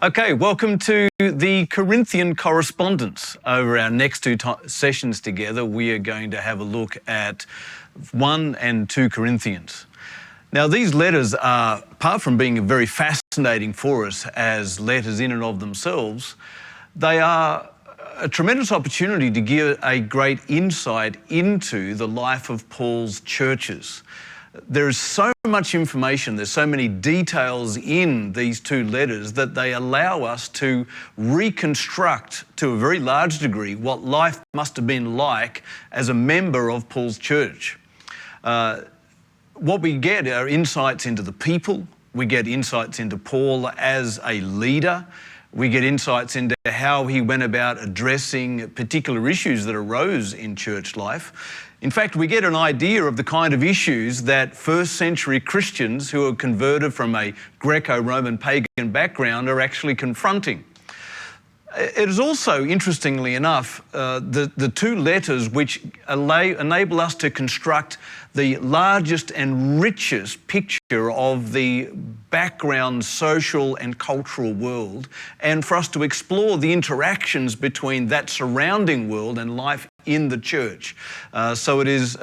Okay, welcome to the Corinthian Correspondence. Over our next two sessions together, we are going to have a look at 1 and 2 Corinthians. Now, these letters are, apart from being very fascinating for us as letters in and of themselves, they are a tremendous opportunity to give a great insight into the life of Paul's churches. There is so much information, there's so many details in these two letters that they allow us to reconstruct to a very large degree what life must have been like as a member of Paul's church. What we get are insights into the people, we get insights into Paul as a leader, we get insights into how he went about addressing particular issues that arose in church life. In fact, we get an idea of the kind of issues that first century Christians who are converted from a Greco-Roman pagan background are actually confronting. It is also, interestingly enough, the two letters which enable us to construct the largest and richest picture of the background social and cultural world, and for us to explore the interactions between that surrounding world and life in the church. So it is,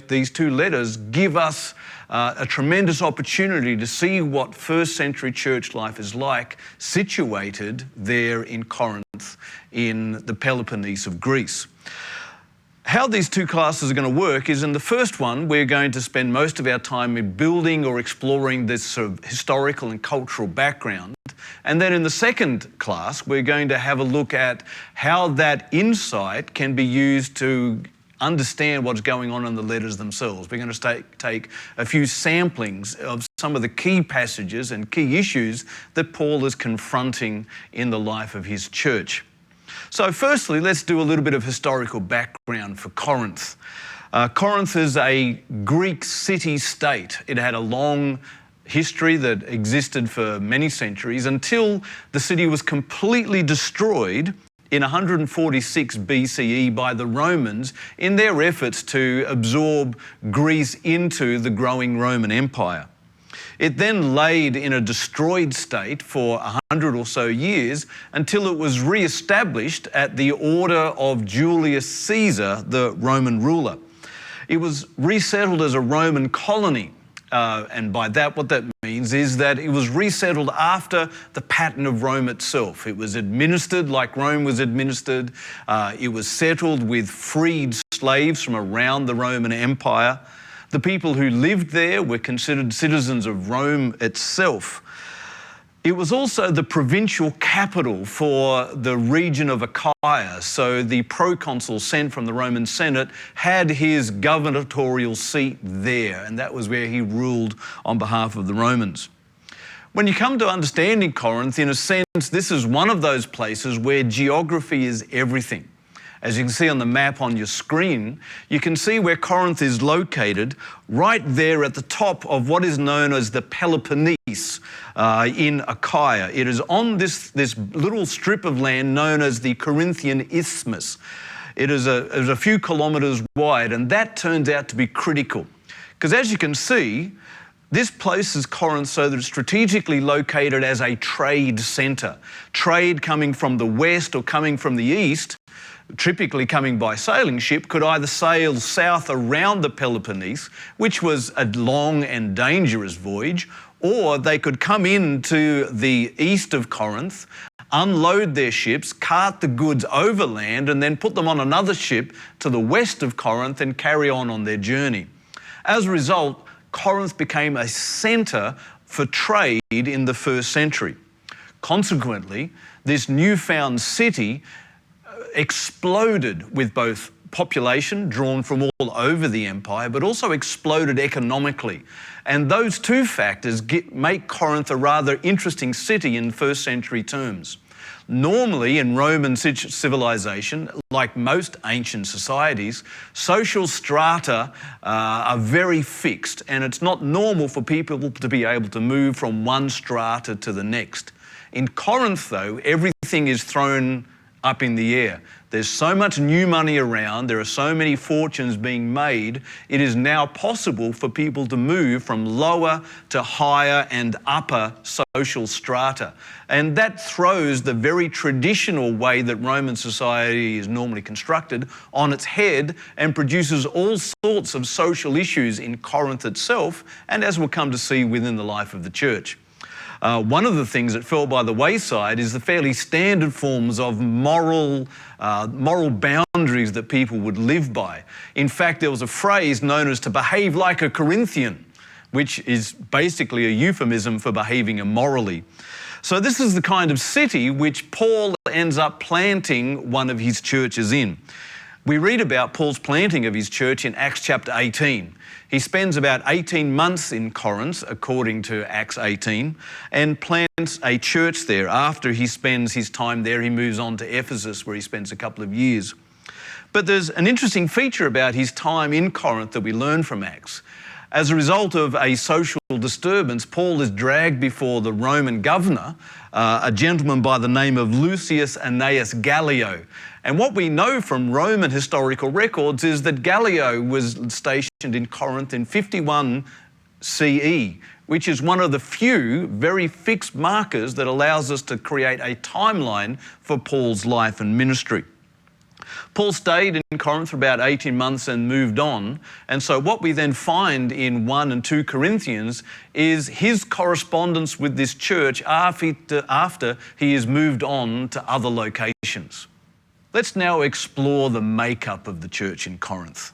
these two letters give us a tremendous opportunity to see what first century church life is like, situated there in Corinth, in the Peloponnese of Greece. How these two classes are going to work is, in the first one, we're going to spend most of our time in building or exploring this sort of historical and cultural background. And then in the second class, we're going to have a look at how that insight can be used to understand what's going on in the letters themselves. We're going to take a few samplings of some of the key passages and key issues that Paul is confronting in the life of his church. So firstly, let's do a little bit of historical background for Corinth. Corinth is a Greek city-state. It had a long history that existed for many centuries until the city was completely destroyed in 146 BCE by the Romans in their efforts to absorb Greece into the growing Roman Empire. It then laid in a destroyed state for 100 or so years until it was re-established at the order of Julius Caesar, the Roman ruler. It was resettled as a Roman colony. And by that, what that means is that it was resettled after the pattern of Rome itself. It was administered like Rome was administered. It was settled with freed slaves from around the Roman Empire. The people who lived there were considered citizens of Rome itself. It was also the provincial capital for the region of Achaia, so the proconsul sent from the Roman Senate had his gubernatorial seat there, and that was where he ruled on behalf of the Romans. When you come to understanding Corinth, in a sense, this is one of those places where geography is everything. As you can see on the map on your screen, you can see where Corinth is located right there at the top of what is known as the Peloponnese in Achaia. It is on this little strip of land known as the Corinthian Isthmus. It is a few kilometres wide, and that turns out to be critical. Because as you can see, this places Corinth so that it's strategically located as a trade centre. Trade coming from the west or coming from the east, typically coming by sailing ship, could either sail south around the Peloponnese, which was a long and dangerous voyage, or they could come into the east of Corinth, unload their ships, cart the goods overland, and then put them on another ship to the west of Corinth and carry on their journey. As a result, Corinth became a centre for trade in the first century. Consequently, this newfound city exploded with both population drawn from all over the empire, but also exploded economically. And those two factors make Corinth a rather interesting city in first century terms. Normally in Roman civilization, like most ancient societies, social strata are very fixed, and it's not normal for people to be able to move from one strata to the next. In Corinth, though, everything is thrown up in the air. There's so much new money around, there are so many fortunes being made, it is now possible for people to move from lower to higher and upper social strata. And that throws the very traditional way that Roman society is normally constructed on its head and produces all sorts of social issues in Corinth itself, and as we'll come to see within the life of the church. One of the things that fell by the wayside is the fairly standard forms of moral boundaries that people would live by. In fact, there was a phrase known as to behave like a Corinthian, which is basically a euphemism for behaving immorally. So this is the kind of city which Paul ends up planting one of his churches in. We read about Paul's planting of his church in Acts chapter 18. He spends about 18 months in Corinth, according to Acts 18, and plants a church there. After he spends his time there, he moves on to Ephesus, where he spends a couple of years. But there's an interesting feature about his time in Corinth that we learn from Acts. As a result of a social disturbance, Paul is dragged before the Roman governor, a gentleman by the name of Lucius Annaeus Gallio. And what we know from Roman historical records is that Gallio was stationed in Corinth in 51 CE, which is one of the few very fixed markers that allows us to create a timeline for Paul's life and ministry. Paul stayed in Corinth for about 18 months and moved on. And so what we then find in 1 and 2 Corinthians is his correspondence with this church after he has moved on to other locations. Let's now explore the makeup of the church in Corinth.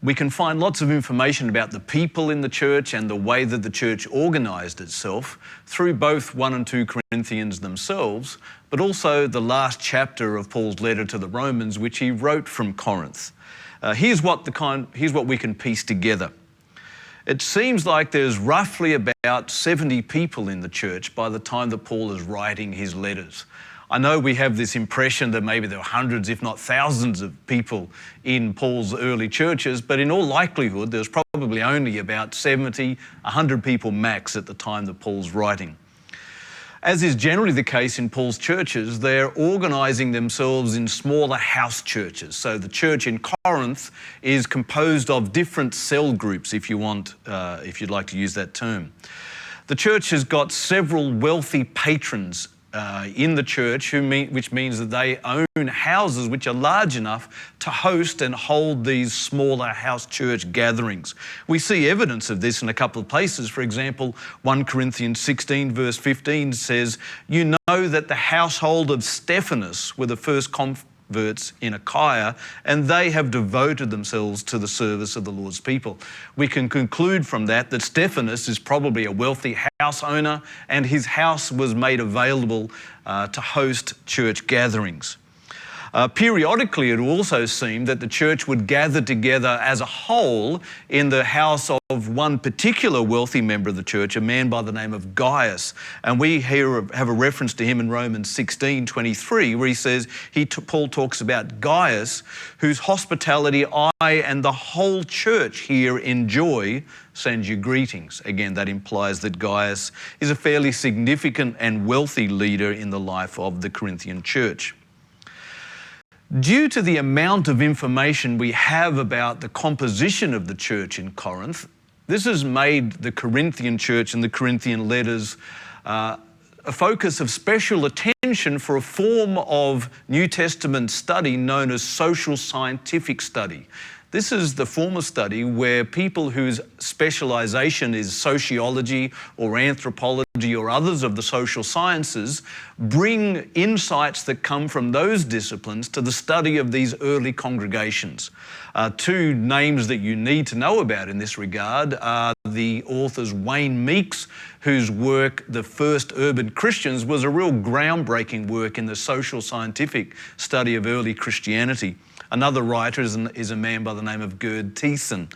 We can find lots of information about the people in the church and the way that the church organised itself through both 1 and 2 Corinthians themselves, but also the last chapter of Paul's letter to the Romans, which he wrote from Corinth. Here's what we can piece together. It seems like there's roughly about 70 people in the church by the time that Paul is writing his letters. I know we have this impression that maybe there were hundreds, if not thousands of people in Paul's early churches, but in all likelihood, there's probably only about 70, 100 people max at the time that Paul's writing. As is generally the case in Paul's churches, they're organising themselves in smaller house churches. So the church in Corinth is composed of different cell groups, if you'd like to use that term. The church has got several wealthy patrons in the church, which means that they own houses which are large enough to host and hold these smaller house church gatherings. We see evidence of this in a couple of places. For example, 1 Corinthians 16 verse 15 says, "You know that the household of Stephanas were the first converts in Achaia, and they have devoted themselves to the service of the Lord's people." We can conclude from that that Stephanas is probably a wealthy house owner, and his house was made available to host church gatherings. Periodically, it also seemed that the church would gather together as a whole in the house of one particular wealthy member of the church, a man by the name of Gaius. And we here have a reference to him in Romans 16:23, where he says, Paul talks about Gaius, whose hospitality I and the whole church here enjoy, send you greetings. Again, that implies that Gaius is a fairly significant and wealthy leader in the life of the Corinthian church. Due to the amount of information we have about the composition of the church in Corinth, this has made the Corinthian church and the Corinthian letters a focus of special attention for a form of New Testament study known as social scientific study. This is the form of study where people whose specialisation is sociology or anthropology or others of the social sciences bring insights that come from those disciplines to the study of these early congregations. Two names that you need to know about in this regard are the authors Wayne Meeks, whose work, The First Urban Christians, was a real groundbreaking work in the social scientific study of early Christianity. Another writer is a man by the name of Gerd Thiessen.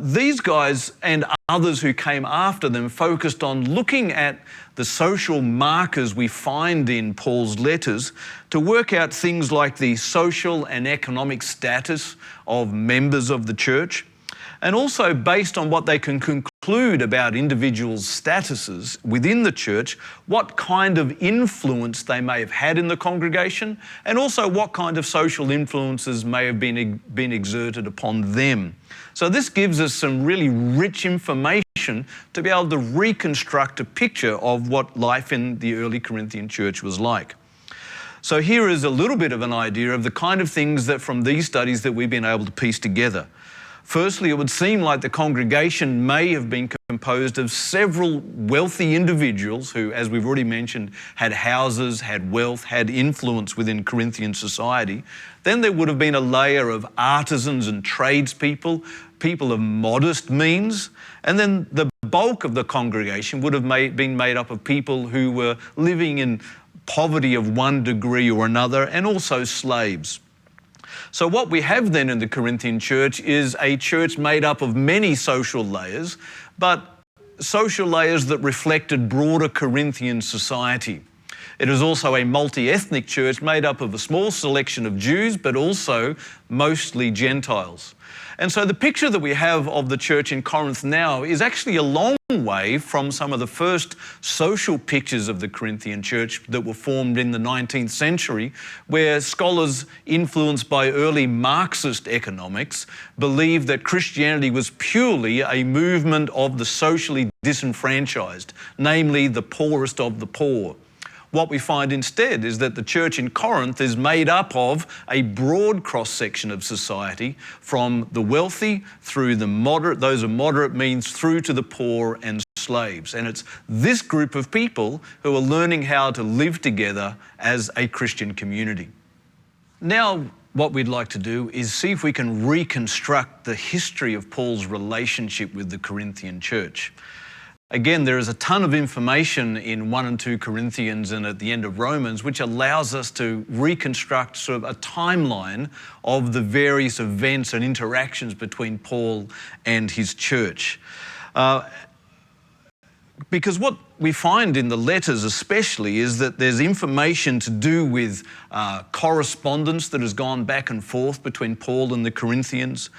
These guys and others who came after them focused on looking at the social markers we find in Paul's letters to work out things like the social and economic status of members of the church, and also based on what they can conclude conclude about individuals' statuses within the church, what kind of influence they may have had in the congregation, and also what kind of social influences may have been exerted upon them. So this gives us some really rich information to be able to reconstruct a picture of what life in the early Corinthian church was like. So here is a little bit of an idea of the kind of things that from these studies that we've been able to piece together. Firstly, it would seem like the congregation may have been composed of several wealthy individuals who, as we've already mentioned, had houses, had wealth, had influence within Corinthian society. Then there would have been a layer of artisans and tradespeople, people of modest means, and then the bulk of the congregation would have been made up of people who were living in poverty of one degree or another, and also slaves. So what we have then in the Corinthian church is a church made up of many social layers, but social layers that reflected broader Corinthian society. It is also a multi-ethnic church made up of a small selection of Jews, but also mostly Gentiles. And so the picture that we have of the church in Corinth now is actually a long way from some of the first social pictures of the Corinthian church that were formed in the 19th century, where scholars influenced by early Marxist economics believed that Christianity was purely a movement of the socially disenfranchised, namely the poorest of the poor. What we find instead is that the church in Corinth is made up of a broad cross-section of society, from the wealthy through the moderate, those of moderate means, through to the poor and slaves. And it's this group of people who are learning how to live together as a Christian community. Now, what we'd like to do is see if we can reconstruct the history of Paul's relationship with the Corinthian church. Again, there is a ton of information in 1 and 2 Corinthians and at the end of Romans, which allows us to reconstruct sort of a timeline of the various events and interactions between Paul and his church. Because what we find in the letters especially is that there's information to do with correspondence that has gone back and forth between Paul and the Corinthians,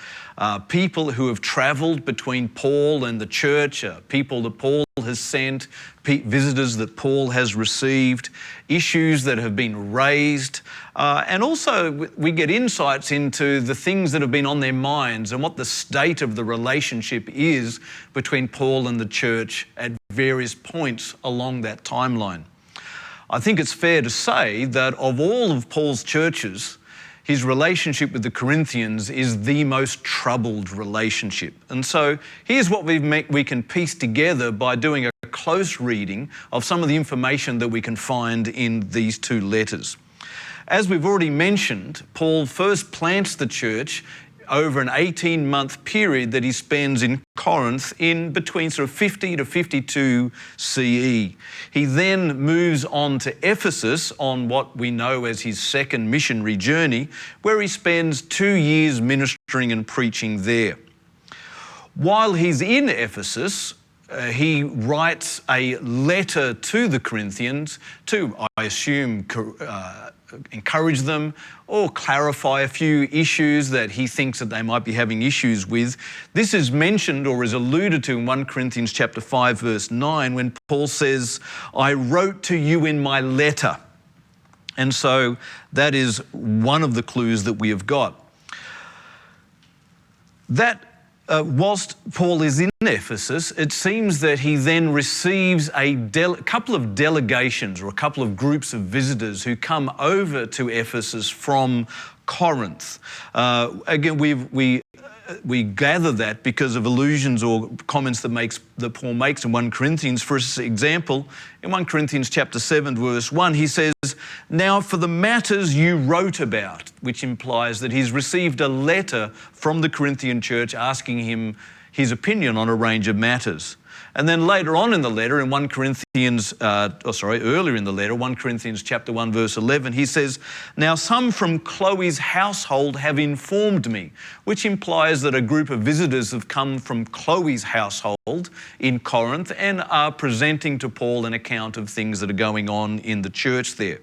people who have travelled between Paul and the church, people that Paul has sent, visitors that Paul has received, issues that have been raised, and also we get insights into the things that have been on their minds and what the state of the relationship is between Paul and the church at various points along that timeline. I think it's fair to say that of all of Paul's churches, his relationship with the Corinthians is the most troubled relationship. And so here's what we can piece together by doing a close reading of some of the information that we can find in these two letters. As we've already mentioned, Paul first plants the church over an 18-month period that he spends in Corinth in between sort of 50 to 52 CE. He then moves on to Ephesus on what we know as his second missionary journey, where he spends 2 years ministering and preaching there. While he's in Ephesus, he writes a letter to the Corinthians to, I assume, encourage them or clarify a few issues that he thinks that they might be having issues with. This is mentioned or is alluded to in 1 Corinthians chapter 5 verse 9 when Paul says, "I wrote to you in my letter." And so that is one of the clues that we have got. Whilst Paul is in Ephesus, it seems that he then receives a couple of delegations or a couple of groups of visitors who come over to Ephesus from Corinth. Again, we gather that because of allusions or comments that Paul makes in 1 Corinthians. For example, in 1 Corinthians chapter 7 verse 1, he says, "Now for the matters you wrote about," which implies that he's received a letter from the Corinthian church asking him his opinion on a range of matters. And then later on in the letter, in earlier in the letter, 1 Corinthians chapter 1 verse 11, he says, "Now some from Chloe's household have informed me," which implies that a group of visitors have come from Chloe's household in Corinth and are presenting to Paul an account of things that are going on in the church there.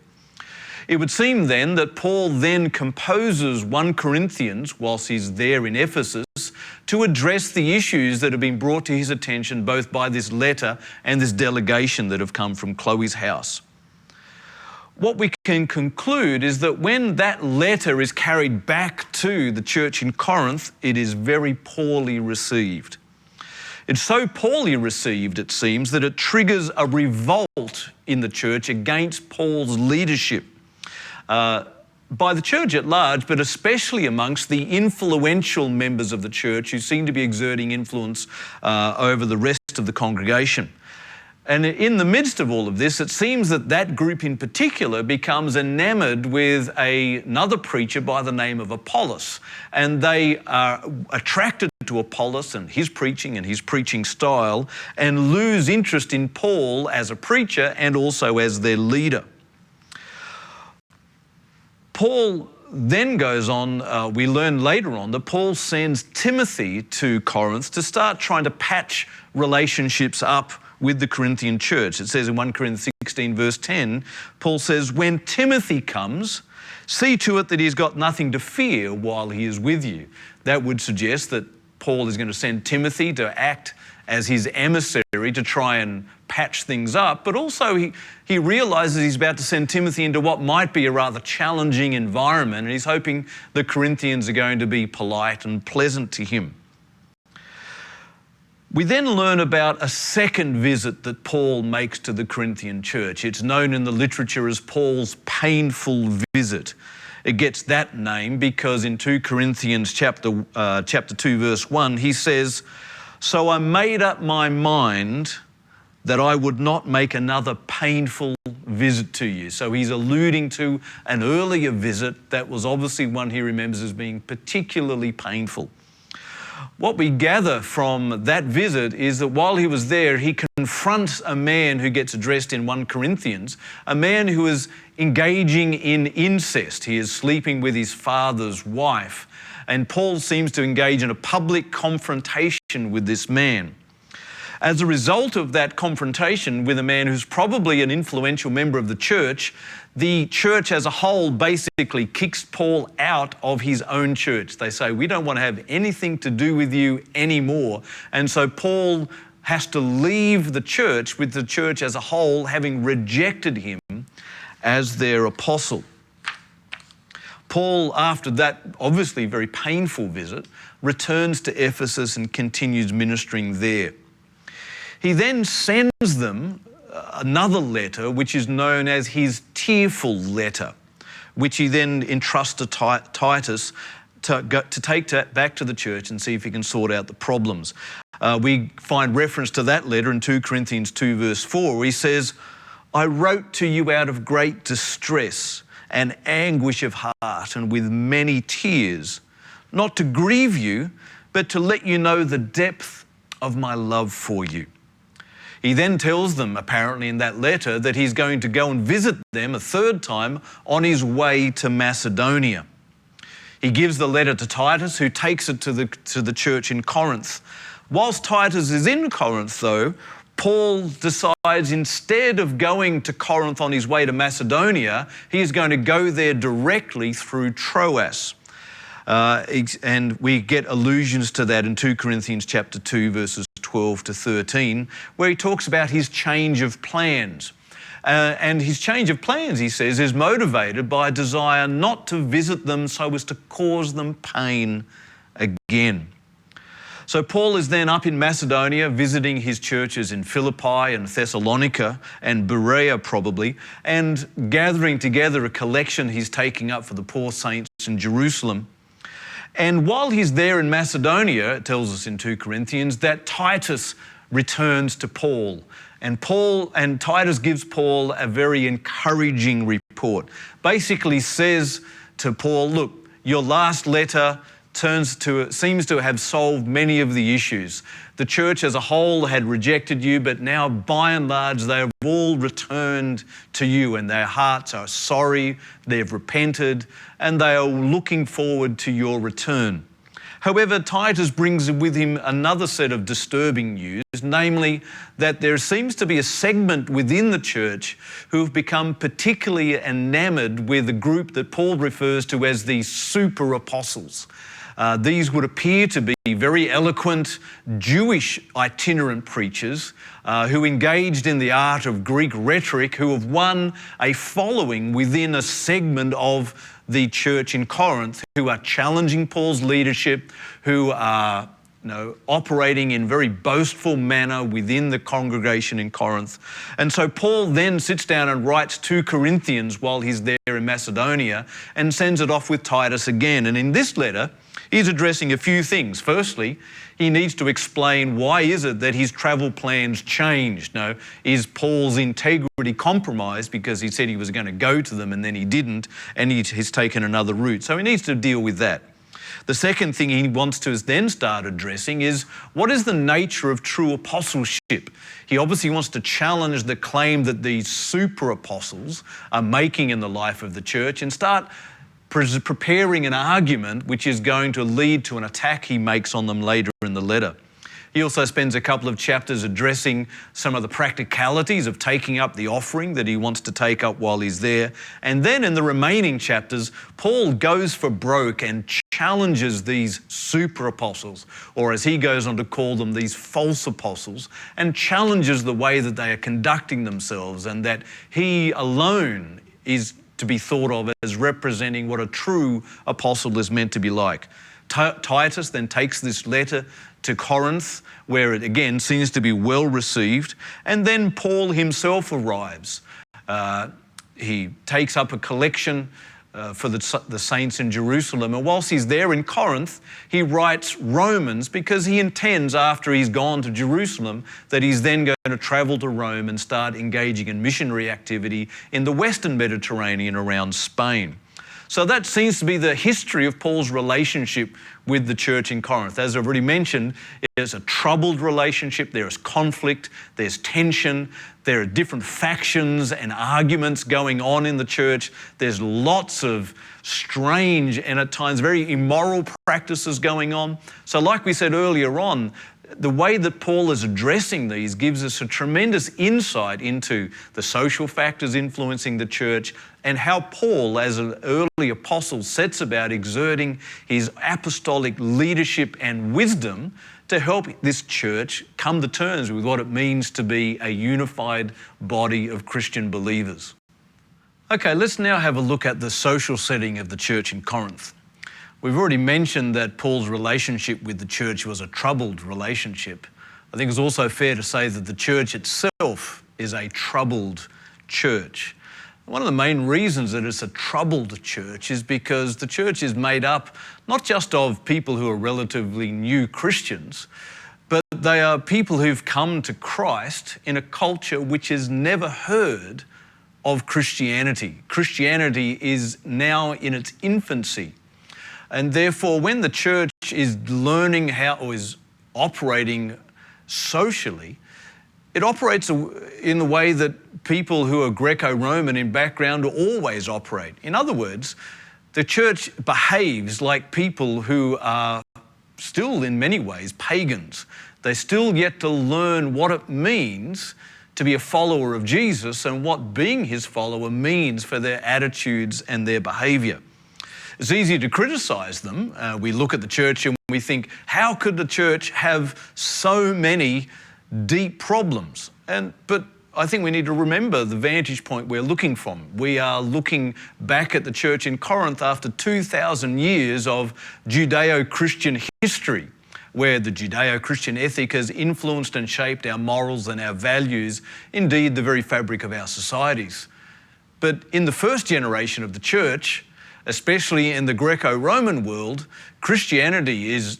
It would seem then that Paul then composes 1 Corinthians whilst he's there in Ephesus to address the issues that have been brought to his attention both by this letter and this delegation that have come from Chloe's house. What we can conclude is that when that letter is carried back to the church in Corinth, it is very poorly received. It's so poorly received, it seems, that it triggers a revolt in the church against Paul's leadership by the church at large, but especially amongst the influential members of the church who seem to be exerting influence over the rest of the congregation. And in the midst of all of this, it seems that that group in particular becomes enamored with another preacher by the name of Apollos. And they are attracted to Apollos and his preaching style, and lose interest in Paul as a preacher and also as their leader. Paul then goes on, we learn later on that Paul sends Timothy to Corinth to start trying to patch relationships up with the Corinthian church. It says in 1 Corinthians 16 verse 10, Paul says, "When Timothy comes, see to it that he's got nothing to fear while he is with you." That would suggest that Paul is going to send Timothy to act as his emissary to try and patch things up, but also he realizes he's about to send Timothy into what might be a rather challenging environment, and he's hoping the Corinthians are going to be polite and pleasant to him. We then learn about a second visit that Paul makes to the Corinthian church. It's known in the literature as Paul's painful visit. It gets that name because in 2 Corinthians chapter 2 verse 1, he says, "So I made up my mind that I would not make another painful visit to you." So he's alluding to an earlier visit that was obviously one he remembers as being particularly painful. What we gather from that visit is that while he was there, he confronts a man who gets addressed in 1 Corinthians, a man who is engaging in incest. He is sleeping with his father's wife. And Paul seems to engage in a public confrontation with this man. As a result of that confrontation with a man who's probably an influential member of the church as a whole basically kicks Paul out of his own church. They say, "We don't want to have anything to do with you anymore." And so Paul has to leave the church, with the church as a whole having rejected him as their apostle. Paul, after that obviously very painful visit, returns to Ephesus and continues ministering there. He then sends them another letter, which is known as his tearful letter, which he then entrusts to Titus to take back to the church and see if he can sort out the problems. We find reference to that letter in 2 Corinthians 2 verse 4, where he says, "I wrote to you out of great distress and anguish of heart and with many tears, not to grieve you, but to let you know the depth of my love for you." He then tells them, apparently in that letter, that he's going to go and visit them a third time on his way to Macedonia. He gives the letter to Titus, who takes it to the church in Corinth. Whilst Titus is in Corinth, though, Paul decides instead of going to Corinth on his way to Macedonia, he is going to go there directly through Troas. And we get allusions to that in 2 Corinthians chapter 2 verses 12 to 13, where he talks about his change of plans. And his change of plans, he says, is motivated by a desire not to visit them so as to cause them pain again. So Paul is then up in Macedonia visiting his churches in Philippi and Thessalonica and Berea probably, and gathering together a collection he's taking up for the poor saints in Jerusalem. And while he's there in Macedonia, it tells us in 2 Corinthians, that Titus returns to Paul. And Titus gives Paul a very encouraging report. Basically says to Paul, "Look, your last letter seems to have solved many of the issues. The church as a whole had rejected you, but now by and large they have all returned to you, and their hearts are sorry, they've repented, and they are looking forward to your return." However, Titus brings with him another set of disturbing news, namely that there seems to be a segment within the church who have become particularly enamored with a group that Paul refers to as the super apostles. These would appear to be very eloquent Jewish itinerant preachers who engaged in the art of Greek rhetoric, who have won a following within a segment of the church in Corinth, who are challenging Paul's leadership, who are operating in very boastful manner within the congregation in Corinth. And so Paul then sits down and writes 2 Corinthians while he's there in Macedonia and sends it off with Titus again. And in this letter, he's addressing a few things. Firstly, he needs to explain why is it that his travel plans changed. Now, is Paul's integrity compromised because he said he was going to go to them and then he didn't, and he's taken another route. So he needs to deal with that. The second thing he wants to then start addressing is what is the nature of true apostleship? He obviously wants to challenge the claim that these super apostles are making in the life of the church and start preparing an argument which is going to lead to an attack he makes on them later in the letter. He also spends a couple of chapters addressing some of the practicalities of taking up the offering that he wants to take up while he's there. And then in the remaining chapters, Paul goes for broke and challenges these super apostles, or as he goes on to call them, these false apostles, and challenges the way that they are conducting themselves, and that he alone is to be thought of as representing what a true apostle is meant to be like. Titus then takes this letter to Corinth, where it again seems to be well received, and then Paul himself arrives. He takes up a collection for the saints in Jerusalem, and whilst he's there in Corinth, he writes Romans because he intends, after he's gone to Jerusalem, that he's then going to travel to Rome and start engaging in missionary activity in the Western Mediterranean around Spain. So that seems to be the history of Paul's relationship with the church in Corinth. As I've already mentioned, it's a troubled relationship. There is conflict, there's tension, there are different factions and arguments going on in the church. There's lots of strange and at times very immoral practices going on. So like we said earlier on, the way that Paul is addressing these gives us a tremendous insight into the social factors influencing the church and how Paul, as an early apostle, sets about exerting his apostolic leadership and wisdom to help this church come to terms with what it means to be a unified body of Christian believers. Okay, let's now have a look at the social setting of the church in Corinth. We've already mentioned that Paul's relationship with the church was a troubled relationship. I think it's also fair to say that the church itself is a troubled church. One of the main reasons that it's a troubled church is because the church is made up not just of people who are relatively new Christians, but they are people who've come to Christ in a culture which has never heard of Christianity. Christianity is now in its infancy. And therefore, when the church is learning how, or is operating socially, it operates in the way that people who are Greco-Roman in background always operate. In other words, the church behaves like people who are still in many ways pagans. They still yet to learn what it means to be a follower of Jesus and what being his follower means for their attitudes and their behaviour. It's easy to criticize them. We look at the church and we think, how could the church have so many deep problems? But I think we need to remember the vantage point we're looking from. We are looking back at the church in Corinth after 2,000 years of Judeo-Christian history, where the Judeo-Christian ethic has influenced and shaped our morals and our values, indeed the very fabric of our societies. But in the first generation of the church, especially in the Greco-Roman world, Christianity is,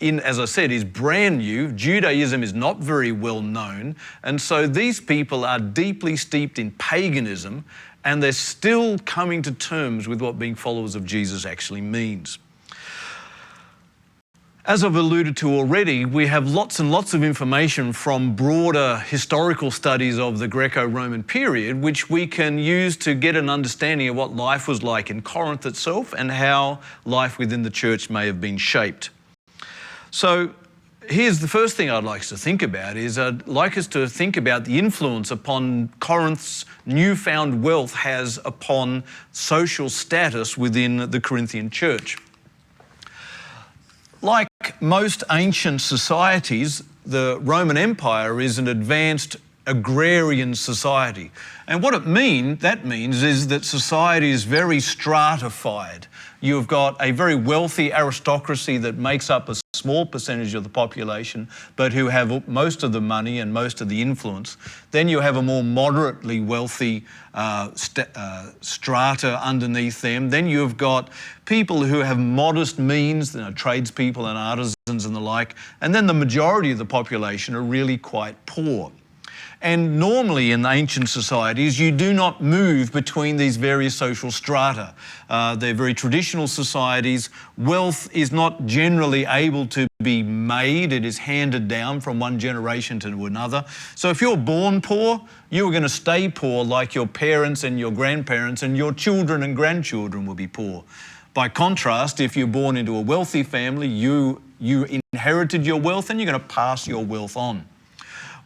as I said, is brand new. Judaism is not very well known. And so these people are deeply steeped in paganism, and they're still coming to terms with what being followers of Jesus actually means. As I've alluded to already, we have lots and lots of information from broader historical studies of the Greco-Roman period, which we can use to get an understanding of what life was like in Corinth itself and how life within the church may have been shaped. So here's the first thing I'd like us to think about is I'd like us to think about the influence upon Corinth's newfound wealth has upon social status within the Corinthian church. Like most ancient societies, the Roman Empire is an advanced agrarian society. And what that means is that society is very stratified. You've got a very wealthy aristocracy that makes up a small percentage of the population, but who have most of the money and most of the influence. Then you have a more moderately wealthy strata underneath them. Then you've got people who have modest means, tradespeople and artisans and the like. And then the majority of the population are really quite poor. And normally in ancient societies, you do not move between these various social strata. They're very traditional societies. Wealth is not generally able to be made. It is handed down from one generation to another. So if you're born poor, you are going to stay poor like your parents and your grandparents, and your children and grandchildren will be poor. By contrast, if you're born into a wealthy family, you inherited your wealth and you're going to pass your wealth on.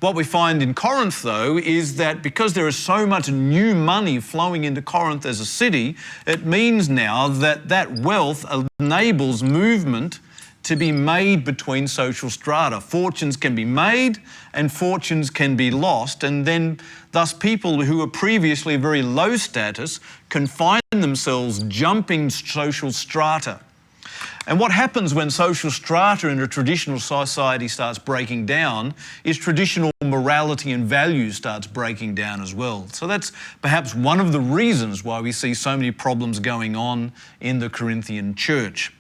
What we find in Corinth, though, is that because there is so much new money flowing into Corinth as a city, it means now that that wealth enables movement to be made between social strata. Fortunes can be made and fortunes can be lost, and then thus people who were previously very low status can find themselves jumping social strata. And what happens when social strata in a traditional society starts breaking down is traditional morality and values starts breaking down as well. So that's perhaps one of the reasons why we see so many problems going on in the Corinthian church.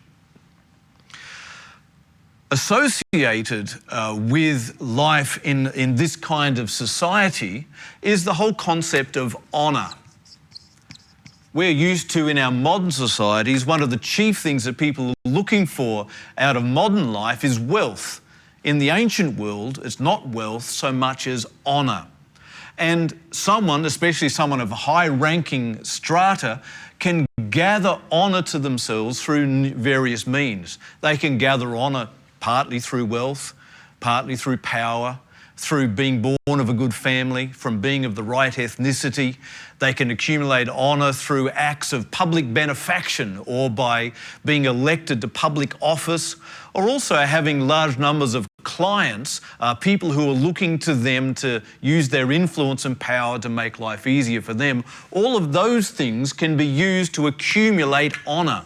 Associated with life in this kind of society is the whole concept of honour. We're used to, in our modern societies, one of the chief things that people are looking for out of modern life is wealth. In the ancient world, it's not wealth so much as honour. And someone, especially someone of high-ranking strata, can gather honour to themselves through various means. They can gather honour partly through wealth, partly through power, through being born of a good family, from being of the right ethnicity. They can accumulate honour through acts of public benefaction or by being elected to public office, or also having large numbers of clients, people who are looking to them to use their influence and power to make life easier for them. All of those things can be used to accumulate honour.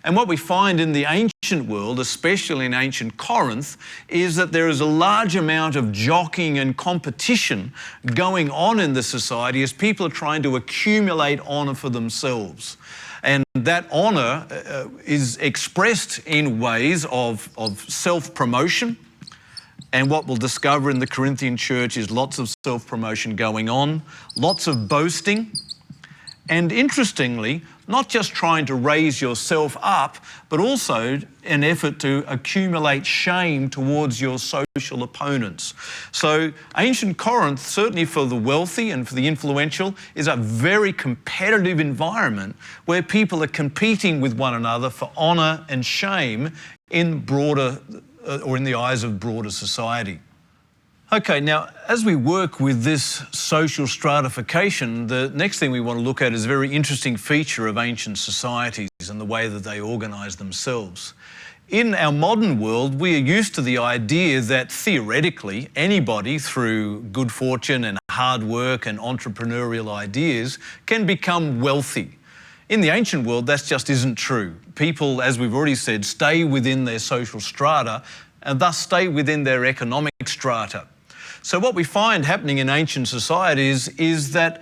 And what we find in the ancient world, especially in ancient Corinth, is that there is a large amount of jockeying and competition going on in the society as people are trying to accumulate honour for themselves. And that honour is expressed in ways of self-promotion. And what we'll discover in the Corinthian church is lots of self-promotion going on, lots of boasting, and interestingly, not just trying to raise yourself up, but also an effort to accumulate shame towards your social opponents. So ancient Corinth, certainly for the wealthy and for the influential, is a very competitive environment where people are competing with one another for honour and shame in broader, or in the eyes of broader society. Okay, now as we work with this social stratification, the next thing we want to look at is a very interesting feature of ancient societies and the way that they organise themselves. In our modern world, we are used to the idea that theoretically anybody through good fortune and hard work and entrepreneurial ideas can become wealthy. In the ancient world, that just isn't true. People, as we've already said, stay within their social strata and thus stay within their economic strata. So what we find happening in ancient societies is that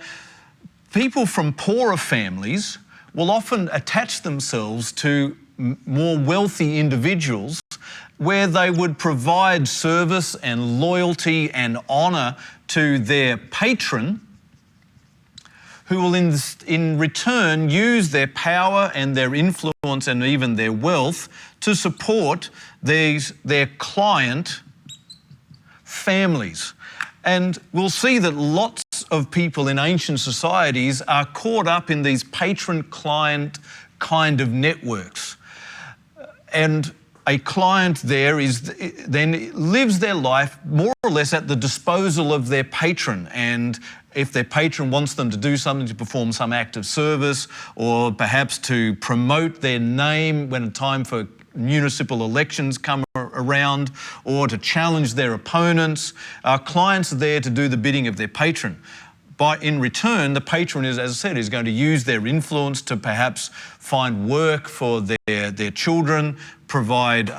people from poorer families will often attach themselves to more wealthy individuals where they would provide service and loyalty and honour to their patron, who will in return use their power and their influence and even their wealth to support their client families. And we'll see that lots of people in ancient societies are caught up in these patron-client kind of networks. And a client there then lives their life more or less at the disposal of their patron, and if their patron wants them to do something, to perform some act of service, or perhaps to promote their name when a time for municipal elections come around, or to challenge their opponents, clients are there to do the bidding of their patron. In return, the patron is, as I said, is going to use their influence to perhaps find work for their children, provide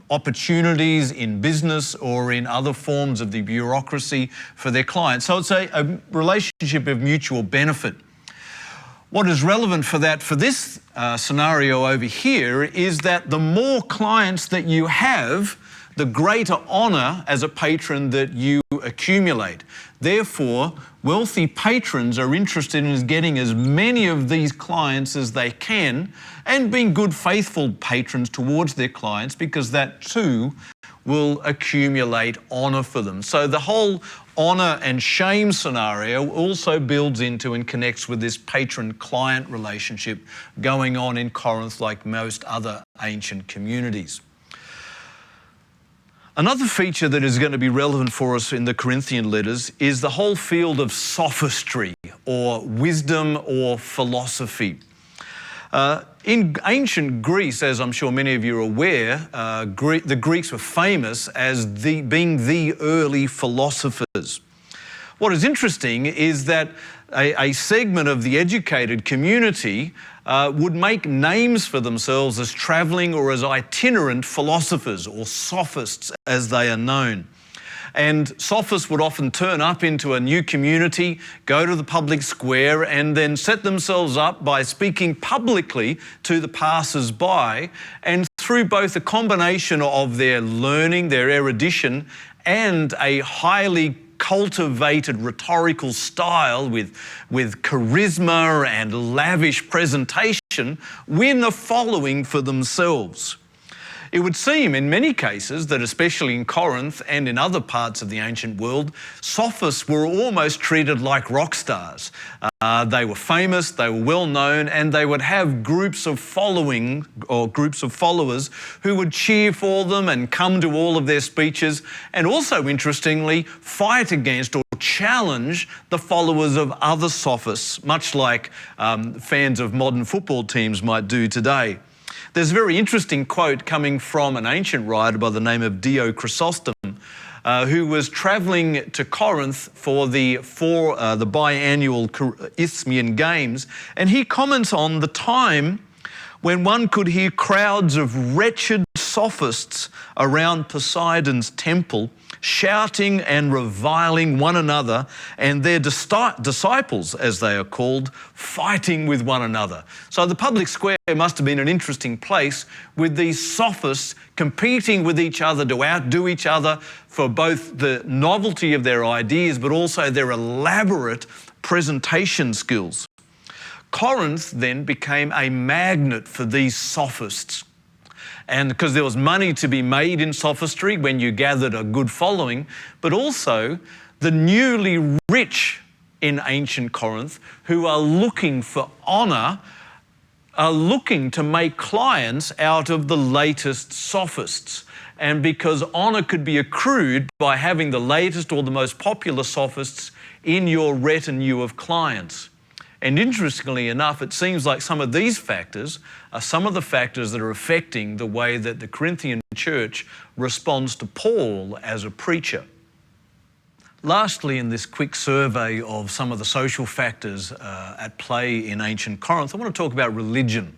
opportunities in business or in other forms of the bureaucracy for their clients. So it's a relationship of mutual benefit. What is relevant for this scenario over here is that the more clients that you have, the greater honour as a patron that you accumulate. Therefore, wealthy patrons are interested in getting as many of these clients as they can and being good, faithful patrons towards their clients, because that too will accumulate honour for them. So the whole honour and shame scenario also builds into and connects with this patron-client relationship going on in Corinth, like most other ancient communities. Another feature that is going to be relevant for us in the Corinthian letters is the whole field of sophistry, or wisdom, or philosophy. In ancient Greece, as I'm sure many of you are aware, the Greeks were famous as being the early philosophers. What is interesting is that a segment of the educated community would make names for themselves as travelling or as itinerant philosophers, or sophists as they are known. And sophists would often turn up into a new community, go to the public square, and then set themselves up by speaking publicly to the passers-by, and through both a combination of their learning, their erudition, and a highly cultivated rhetorical style with charisma and lavish presentation, win a following for themselves. It would seem in many cases that, especially in Corinth and in other parts of the ancient world, sophists were almost treated like rock stars. They were famous, they were well known, and they would have groups of following or groups of followers who would cheer for them and come to all of their speeches, and also, interestingly, fight against or challenge the followers of other sophists, much like fans of modern football teams might do today. There's a very interesting quote coming from an ancient writer by the name of Chrysostom, who was travelling to Corinth for the biannual Isthmian Games, and he comments on the time when one could hear crowds of wretched sophists around Poseidon's temple shouting and reviling one another, and their disciples, as they are called, fighting with one another. So the public square must have been an interesting place, with these sophists competing with each other to outdo each other for both the novelty of their ideas but also their elaborate presentation skills. Corinth then became a magnet for these sophists. And because there was money to be made in sophistry when you gathered a good following, but also the newly rich in ancient Corinth, who are looking for honour, are looking to make clients out of the latest sophists. And because honour could be accrued by having the latest or the most popular sophists in your retinue of clients. And interestingly enough, it seems like some of these factors are some of the factors that are affecting the way that the Corinthian church responds to Paul as a preacher. Lastly, in this quick survey of some of the social factors at play in ancient Corinth, I want to talk about religion.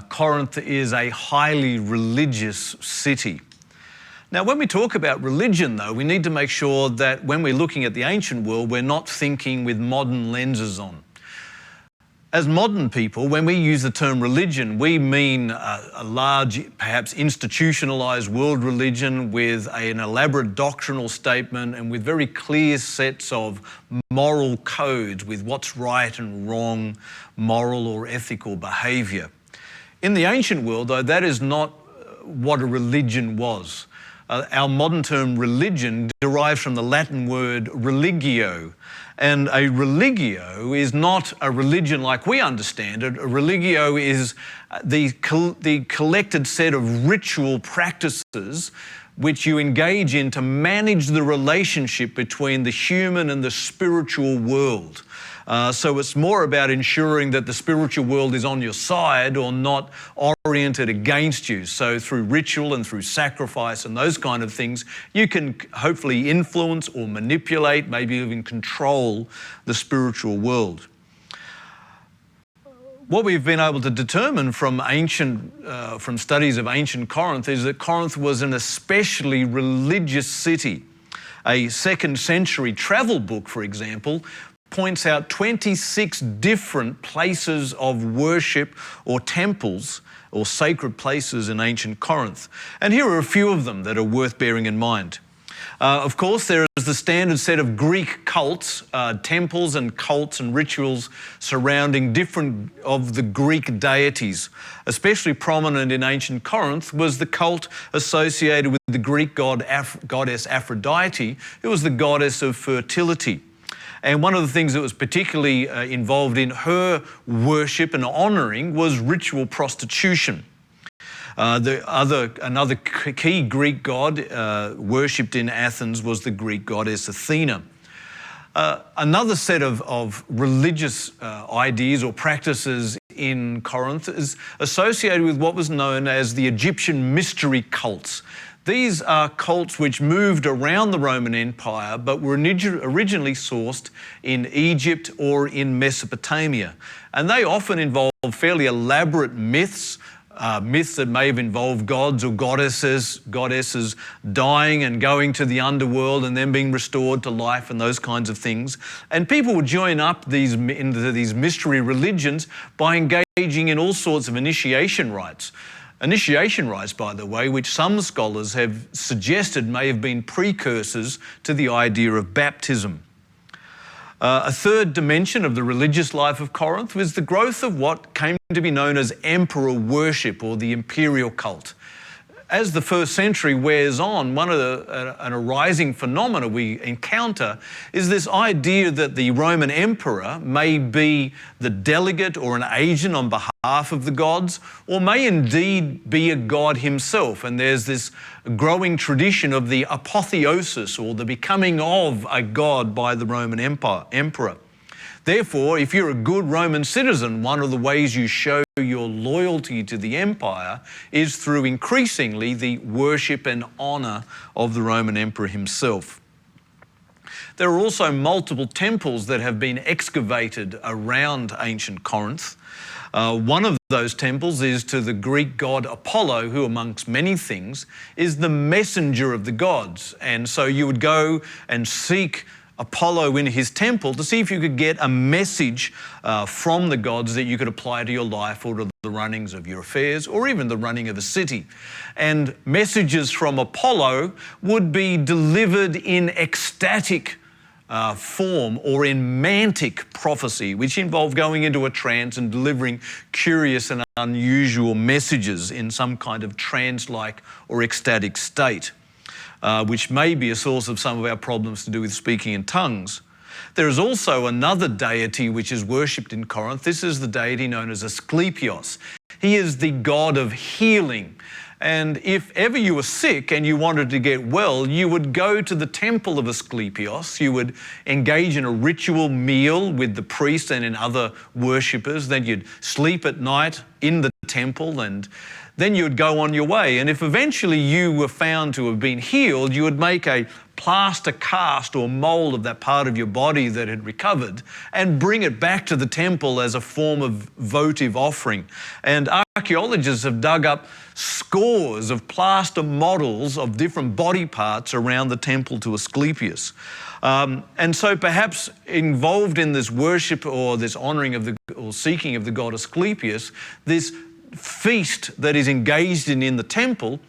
Corinth is a highly religious city. Now, when we talk about religion, though, we need to make sure that when we're looking at the ancient world, we're not thinking with modern lenses on. As modern people, when we use the term religion, we mean a large, perhaps institutionalized world religion with an elaborate doctrinal statement and with very clear sets of moral codes with what's right and wrong, moral or ethical behavior. In the ancient world, though, that is not what a religion was. Our modern term religion derives from the Latin word religio, And a religio is not a religion like we understand it. A religio is the collected set of ritual practices which you engage in to manage the relationship between the human and the spiritual world. So it's more about ensuring that the spiritual world is on your side or not oriented against you. So through ritual and through sacrifice and those kind of things, you can hopefully influence or manipulate, maybe even control the spiritual world. What we've been able to determine from studies of ancient Corinth is that Corinth was an especially religious city. A 2nd century travel book, for example, points out 26 different places of worship or temples or sacred places in ancient Corinth. And here are a few of them that are worth bearing in mind. Of course, there is the standard set of Greek cults, temples and cults and rituals surrounding different of the Greek deities. Especially prominent in ancient Corinth was the cult associated with the Greek goddess Aphrodite, who was the goddess of fertility. And one of the things that was particularly involved in her worship and honouring was ritual prostitution. Another key Greek god worshipped in Athens was the Greek goddess Athena. Another set of religious ideas or practices in Corinth is associated with what was known as the Egyptian mystery cults. These are cults which moved around the Roman Empire but were originally sourced in Egypt or in Mesopotamia. And they often involve fairly elaborate myths, myths that may have involved gods or goddesses dying and going to the underworld and then being restored to life and those kinds of things. And people would join up into these mystery religions by engaging in all sorts of initiation rites. Initiation rites, by the way, which some scholars have suggested may have been precursors to the idea of baptism. A third dimension of the religious life of Corinth was the growth of what came to be known as emperor worship or the imperial cult. As the 1st century wears on, an arising phenomena we encounter is this idea that the Roman emperor may be the delegate or an agent on behalf of the gods, or may indeed be a god himself. And there's this growing tradition of the apotheosis, or the becoming of a god by the Roman emperor. Therefore, if you're a good Roman citizen, one of the ways you show your loyalty to the empire is through increasingly the worship and honour of the Roman emperor himself. There are also multiple temples that have been excavated around ancient Corinth. One of those temples is to the Greek god Apollo, who amongst many things is the messenger of the gods. And so you would go and seek Apollo in his temple to see if you could get a message from the gods that you could apply to your life or to the runnings of your affairs or even the running of a city. And messages from Apollo would be delivered in ecstatic form or in mantic prophecy, which involved going into a trance and delivering curious and unusual messages in some kind of trance-like or ecstatic state. Which may be a source of some of our problems to do with speaking in tongues. There is also another deity which is worshipped in Corinth. This is the deity known as Asclepios. He is the god of healing. And if ever you were sick and you wanted to get well, you would go to the temple of Asclepios. You would engage in a ritual meal with the priest and in other worshippers. Then you'd sleep at night in the temple, and then you would go on your way. And if eventually you were found to have been healed, you would make a plaster cast or mold of that part of your body that had recovered and bring it back to the temple as a form of votive offering. And archaeologists have dug up scores of plaster models of different body parts around the temple to Asclepius. And so perhaps involved in this worship or this honouring of or seeking of the god Asclepius, this feast that is engaged in the temple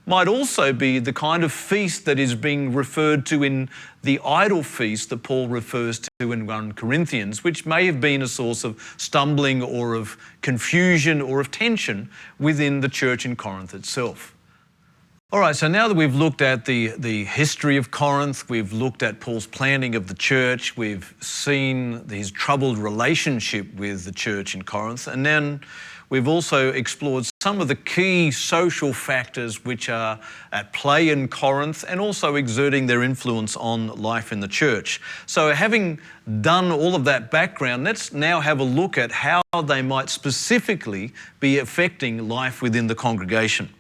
might also be the kind of feast that is being referred to in the idol feast that Paul refers to in 1 Corinthians, which may have been a source of stumbling or of confusion or of tension within the church in Corinth itself. All right, so now that we've looked at the history of Corinth, we've looked at Paul's planning of the church, we've seen his troubled relationship with the church in Corinth, and then we've also explored some of the key social factors which are at play in Corinth and also exerting their influence on life in the church. So having done all of that background, let's now have a look at how they might specifically be affecting life within the congregation.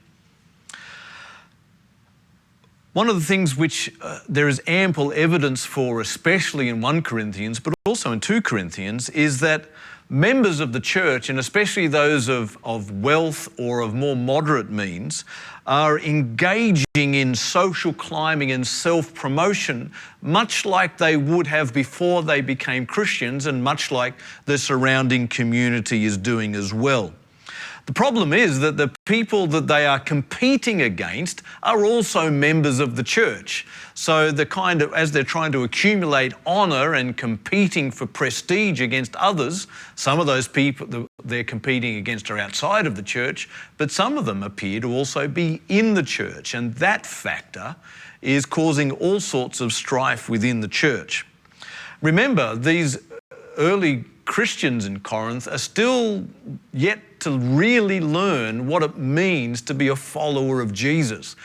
One of the things which there is ample evidence for, especially in 1 Corinthians, but also in 2 Corinthians, is that members of the church, and especially those of wealth or of more moderate means, are engaging in social climbing and self-promotion, much like they would have before they became Christians and much like the surrounding community is doing as well. The problem is that the people that they are competing against are also members of the church. So as they're trying to accumulate honour and competing for prestige against others, some of those people they're competing against are outside of the church, but some of them appear to also be in the church. And that factor is causing all sorts of strife within the church. Remember, these early Christians in Corinth are still yet to really learn what it means to be a follower of Jesus.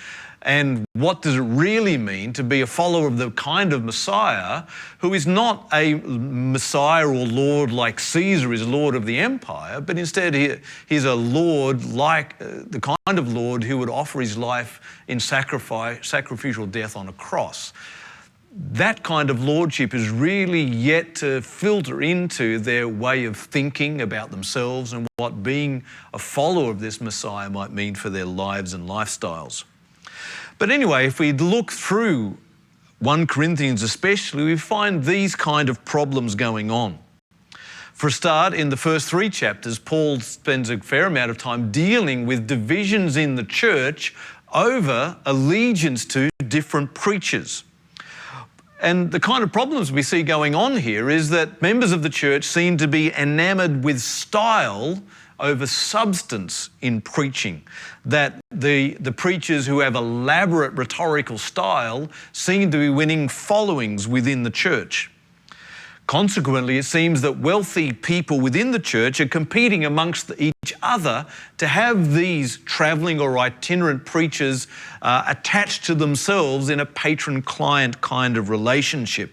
And what does it really mean to be a follower of the kind of Messiah who is not a Messiah or Lord like Caesar is Lord of the empire, but instead he's a Lord like the kind of Lord who would offer his life in sacrificial death on a cross. That kind of lordship is really yet to filter into their way of thinking about themselves and what being a follower of this Messiah might mean for their lives and lifestyles. But anyway, if we look through 1 Corinthians especially, we find these kind of problems going on. For a start, in the first 3 chapters, Paul spends a fair amount of time dealing with divisions in the church over allegiance to different preachers. And the kind of problems we see going on here is that members of the church seem to be enamored with style over substance in preaching. That the preachers who have elaborate rhetorical style seem to be winning followings within the church. Consequently, it seems that wealthy people within the church are competing amongst each other to have these travelling or itinerant preachers attached to themselves in a patron-client kind of relationship.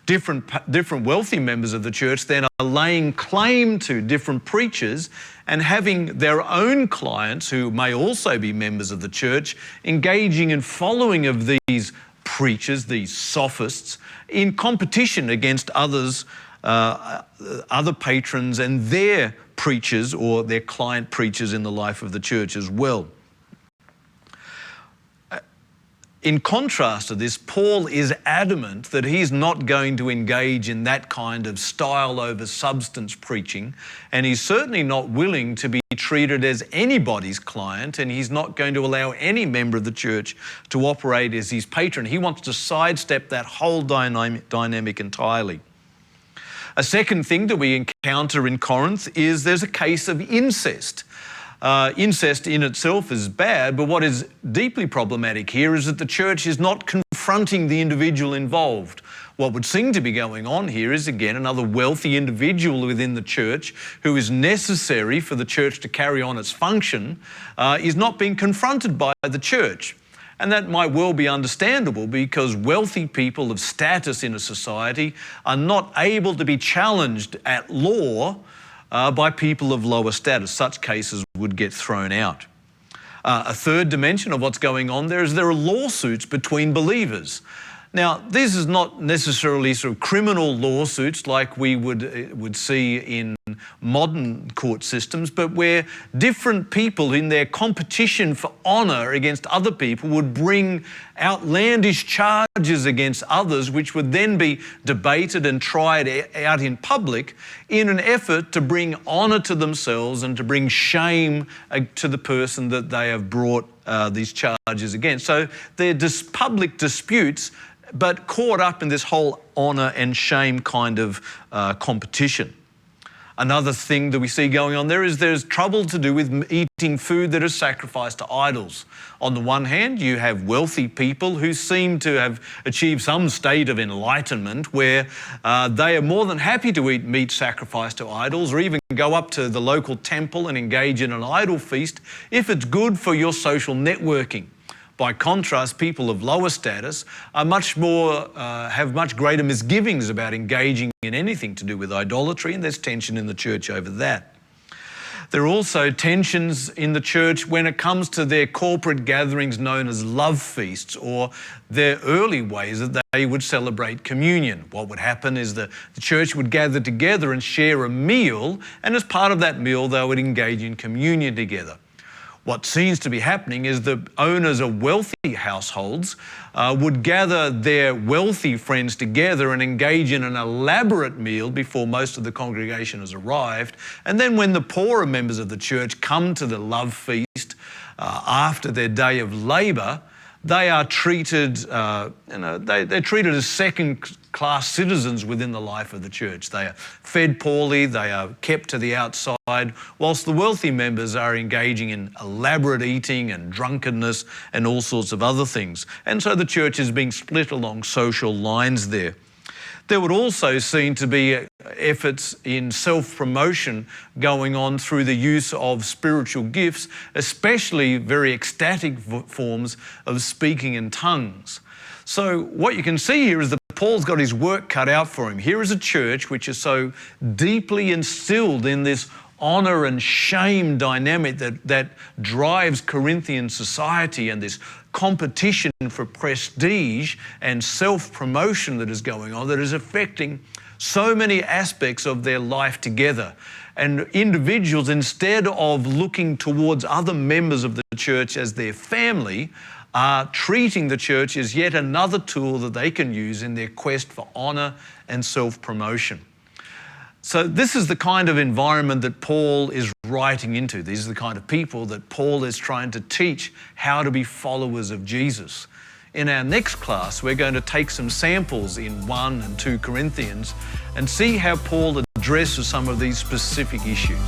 Different wealthy members of the church then are laying claim to different preachers and having their own clients, who may also be members of the church, engaging in following of these preachers, these sophists, in competition against others, other patrons and their preachers or their client preachers in the life of the church as well. In contrast to this, Paul is adamant that he's not going to engage in that kind of style over substance preaching, and he's certainly not willing to be treated as anybody's client, and he's not going to allow any member of the church to operate as his patron. He wants to sidestep that whole dynamic entirely. A second thing that we encounter in Corinth is there's a case of incest. Incest in itself is bad, but what is deeply problematic here is that the church is not confronting the individual involved. What would seem to be going on here is, again, another wealthy individual within the church who is necessary for the church to carry on its function, is not being confronted by the church. And that might well be understandable because wealthy people of status in a society are not able to be challenged at law by people of lower status. Such cases would get thrown out. A third dimension of what's going on there is there are lawsuits between believers. Now, this is not necessarily sort of criminal lawsuits like we would see in modern court systems, but where different people in their competition for honour against other people would bring outlandish charges against others, which would then be debated and tried out in public in an effort to bring honour to themselves and to bring shame to the person that they have brought these charges against. So they're public disputes, but caught up in this whole honour and shame kind of competition. Another thing that we see going on there is there's trouble to do with eating food that is sacrificed to idols. On the one hand, you have wealthy people who seem to have achieved some state of enlightenment where they are more than happy to eat meat sacrificed to idols, or even go up to the local temple and engage in an idol feast if it's good for your social networking. By contrast, people of lower status are have much greater misgivings about engaging in anything to do with idolatry, and there's tension in the church over that. There are also tensions in the church when it comes to their corporate gatherings known as love feasts, or their early ways that they would celebrate communion. What would happen is the church would gather together and share a meal, and as part of that meal they would engage in communion together. What seems to be happening is the owners of wealthy households would gather their wealthy friends together and engage in an elaborate meal before most of the congregation has arrived. And then when the poorer members of the church come to the love feast after their day of labour, they are treated, they're treated as second-class citizens within the life of the church. They are fed poorly, they are kept to the outside, whilst the wealthy members are engaging in elaborate eating and drunkenness and all sorts of other things. And so the church is being split along social lines there. There would also seem to be efforts in self-promotion going on through the use of spiritual gifts, especially very ecstatic forms of speaking in tongues. So what you can see here is that Paul's got his work cut out for him. Here is a church which is so deeply instilled in this honour and shame dynamic that drives Corinthian society, and this competition for prestige and self-promotion that is going on, that is affecting so many aspects of their life together. And individuals, instead of looking towards other members of the church as their family, are treating the church as yet another tool that they can use in their quest for honour and self-promotion. So this is the kind of environment that Paul is writing into. These are the kind of people that Paul is trying to teach how to be followers of Jesus. In our next class, we're going to take some samples in 1 and 2 Corinthians and see how Paul addresses some of these specific issues.